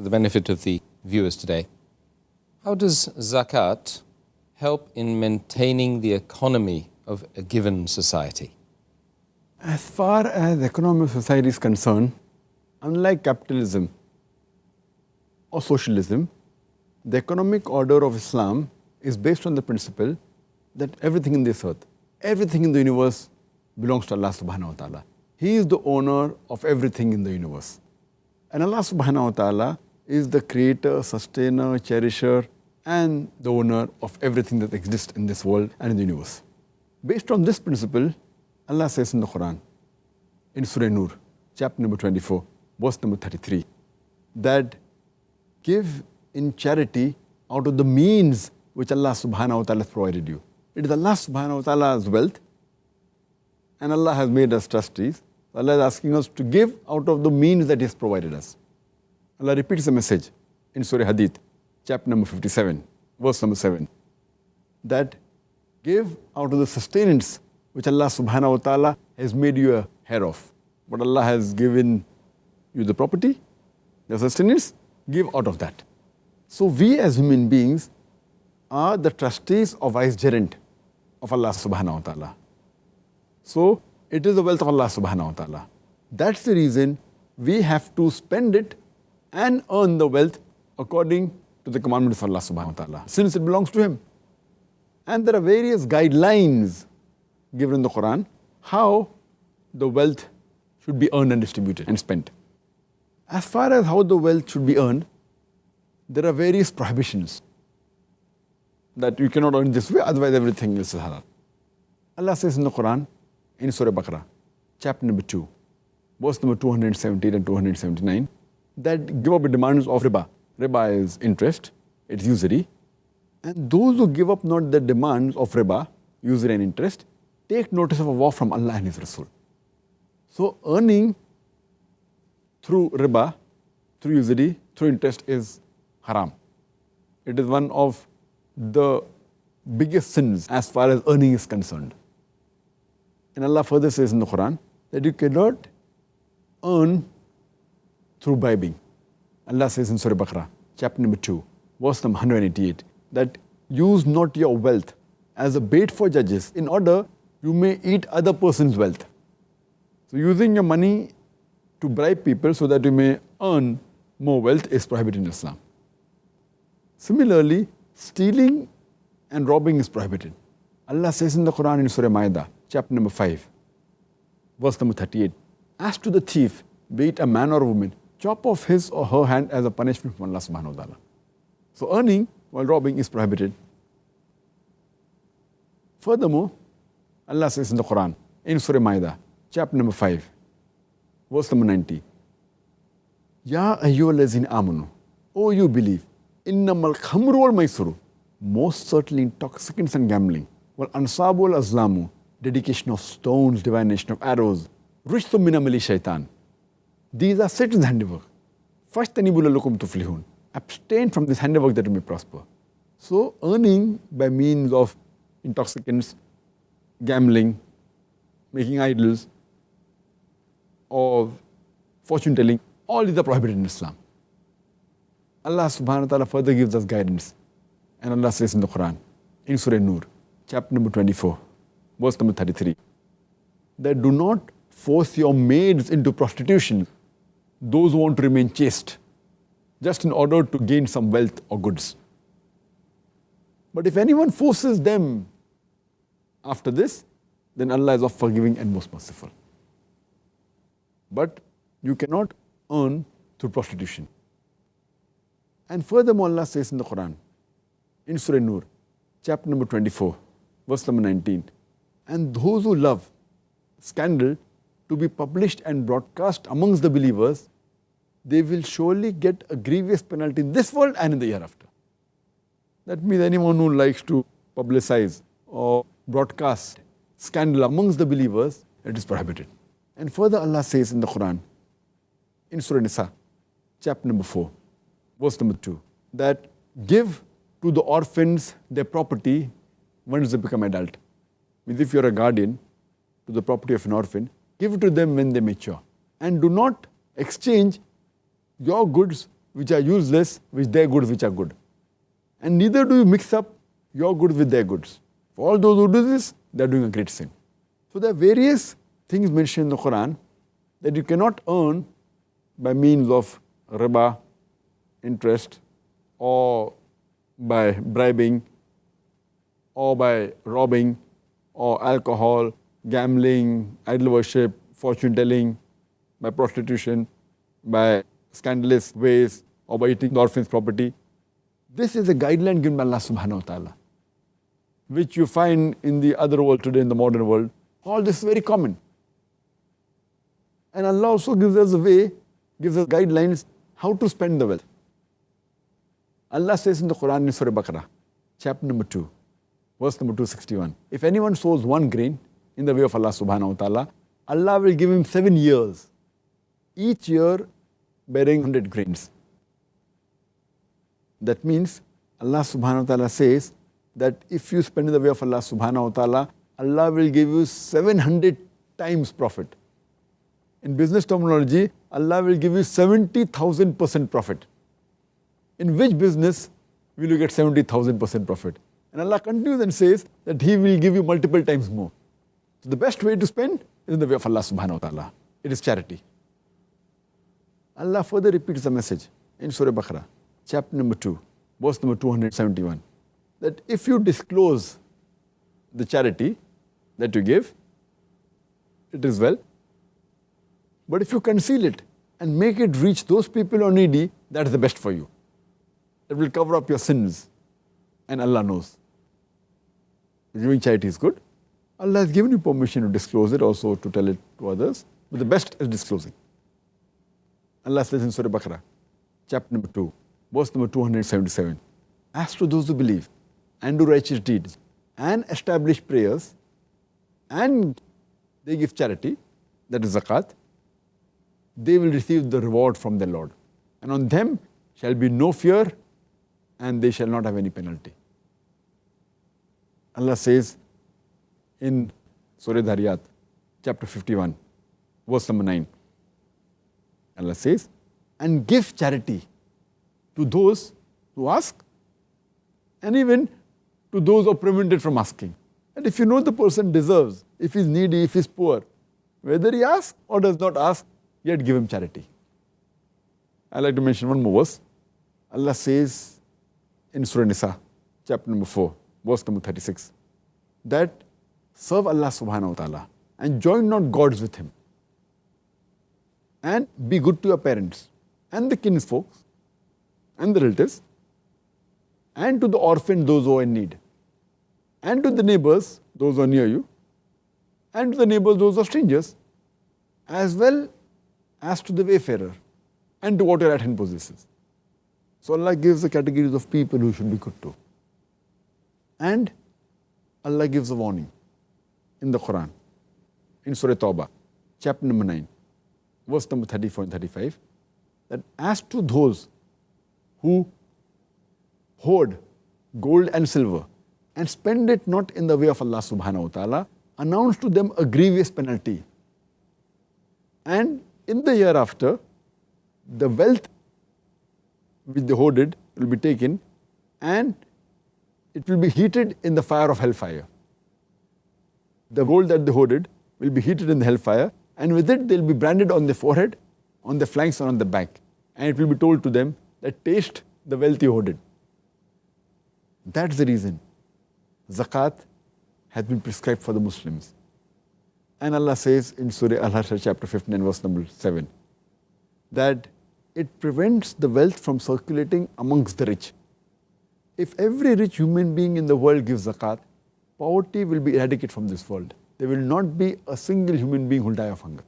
for the benefit of the viewers today. How does Zakat help in maintaining the economy of a given society? As far as the economy of society is concerned, unlike capitalism or socialism, the economic order of Islam is based on the principle that everything in this earth, everything in the universe belongs to Allah subhanahu wa ta'ala. He is the owner of everything in the universe. And Allah subhanahu wa ta'ala is the creator, sustainer, cherisher, and the owner of everything that exists in this world and in the universe. Based on this principle, Allah says in the Quran, in Surah Nur, chapter number 24, verse number 33, that give in charity out of the means which Allah subhanahu wa ta'ala has provided you. It is Allah subhanahu wa ta'ala's wealth, and Allah has made us trustees. Allah is asking us to give out of the means that He has provided us. Allah repeats the message in Surah Hadith, chapter number 57, verse number 7, that give out of the sustenance which Allah subhanahu wa ta'ala has made you a heir of. But Allah has given you the property, the sustenance, give out of that. So we as human beings are the trustees of vicegerent of Allah subhanahu wa ta'ala. So it is the wealth of Allah subhanahu wa ta'ala. That's the reason we have to spend it and earn the wealth according to the commandments of Allah subhanahu wa ta'ala, since it belongs to Him. And there are various guidelines given in the Quran how the wealth should be earned and distributed and spent. As far as how the wealth should be earned, there are various prohibitions that you cannot earn this way, otherwise everything is halal. Allah says in the Quran, in Surah Baqarah, chapter number 2, verse number 278 and 279, that give up the demands of riba. Riba is interest, it's usury. And those who give up not the demands of riba, usury and interest, take notice of a vow from Allah and His Rasul. So earning through riba, through usury, through interest is haram. It is one of the biggest sins as far as earning is concerned. And Allah further says in the Quran that you cannot earn through bribing. Allah says in Surah Baqarah, chapter number 2, verse number 188, that use not your wealth as a bait for judges in order you may eat other person's wealth. So using your money to bribe people so that you may earn more wealth is prohibited in Islam. Similarly, stealing and robbing is prohibited. Allah says in the Quran in Surah Ma'idah, chapter number 5, verse number 38, as to the thief, be it a man or a woman, chop off his or her hand as a punishment from Allah subhanahu wa ta'ala. So earning while robbing is prohibited. Furthermore, Allah says in the Quran, in Surah Ma'idah, chapter number 5, verse number 90, Ya ayyuhallazina amanu, O you believe, innamal khamru wal maisuru, most certainly intoxicants and gambling, wal ansabu wal azlamu, dedication of stones, divination of arrows, rujthum min amali shaitan. These are Satan's handiwork. Fashtanibu lalakum tuflihun. Abstain from this handiwork that you may prosper. So earning by means of intoxicants, gambling, making idols, or fortune telling, all these are prohibited in Islam. Allah subhanahu wa ta'ala further gives us guidance. And Allah says in the Quran, in Surah Nur, chapter number 24, verse number 33, that do not force your maids into prostitution, those who want to remain chaste, just in order to gain some wealth or goods. But if anyone forces them after this, then Allah is of forgiving and most merciful. But you cannot earn through prostitution. And furthermore, Allah says in the Quran, in Surah Nur, chapter number 24, verse number 19, and those who love scandal to be published and broadcast amongst the believers, they will surely get a grievous penalty in this world and in the hereafter. That means anyone who likes to publicize or broadcast scandal amongst the believers, it is prohibited. And further Allah says in the Quran, in Surah Nisa, chapter number 4, verse number 2, that give to the orphans their property once they become adult. Means if you're a guardian to the property of an orphan, give it to them when they mature. And do not exchange your goods which are useless with their goods which are good. And neither do you mix up your goods with their goods. For all those who do this, they are doing a great sin. So there are various things mentioned in the Quran that you cannot earn by means of riba, interest, or by bribing, or by robbing, or alcohol, gambling, idol worship, fortune telling, by prostitution, by scandalous ways, or by eating the orphan's property. This is a guideline given by Allah subhanahu wa ta'ala, which you find in the other world today, in the modern world. All this is very common. And Allah also gives us a way, gives us guidelines how to spend the wealth. Allah says in the Quran in Surah Baqarah, chapter number 2, verse number 261. If anyone sows one grain in the way of Allah subhanahu wa ta'ala, Allah will give him 7 years, each year bearing 100 grains. That means Allah subhanahu wa ta'ala says that if you spend in the way of Allah subhanahu wa ta'ala, Allah will give you 700 times profit. In business terminology, Allah will give you 70,000% profit. In which business will you get 70,000% profit? And Allah continues and says that He will give you multiple times more. So the best way to spend is in the way of Allah subhanahu wa ta'ala. It is charity. Allah further repeats the message in Surah Baqarah, chapter number 2, verse number 271, that if you disclose the charity that you give, it is well. But if you conceal it and make it reach those people who are needy, that is the best for you. It will cover up your sins, and Allah knows. Giving charity is good. Allah has given you permission to disclose it, also to tell it to others, but the best is disclosing. Allah says in Surah Baqarah, chapter number 2, verse number 277, as to those who believe and do righteous deeds and establish prayers and they give charity, that is zakat, they will receive the reward from their Lord. And on them shall be no fear and they shall not have any penalty. Allah says in Surah Dhariyat, chapter 51, verse number 9, Allah says, and give charity to those who ask and even to those who are prevented from asking. And if you know the person deserves, if he's needy, if he's poor, whether he asks or does not ask, yet give him charity. I'd like to mention one more verse. Allah says in Surah Nisa, chapter number 4, verse number 36, that serve Allah subhanahu wa ta'ala and join not gods with Him. And be good to your parents and the kinsfolks and the relatives and to the orphan, those who are in need, and to the neighbors, those who are near you, and to the neighbors, those who are strangers, as well as to the wayfarer and to what your right hand possesses. So Allah gives the categories of people who should be good to. And Allah gives a warning in the Quran, in Surah Tawbah, chapter number 9, verse number 34 and 35, that as to those who hoard gold and silver and spend it not in the way of Allah subhanahu wa ta'ala, announce to them a grievous penalty. And in the year after, the wealth which they hoarded will be taken and it will be heated in the fire of hellfire. The gold that they hoarded will be heated in the hellfire, and with it they'll be branded on the forehead, on the flanks, and on the back. And it will be told to them that taste the wealth you hoarded. That's the reason zakat has been prescribed for the Muslims. And Allah says in Surah Al-Hashr, chapter 15 verse number 7, that it prevents the wealth from circulating amongst the rich. If every rich human being in the world gives zakat, poverty will be eradicated from this world. There will not be a single human being who will die of hunger.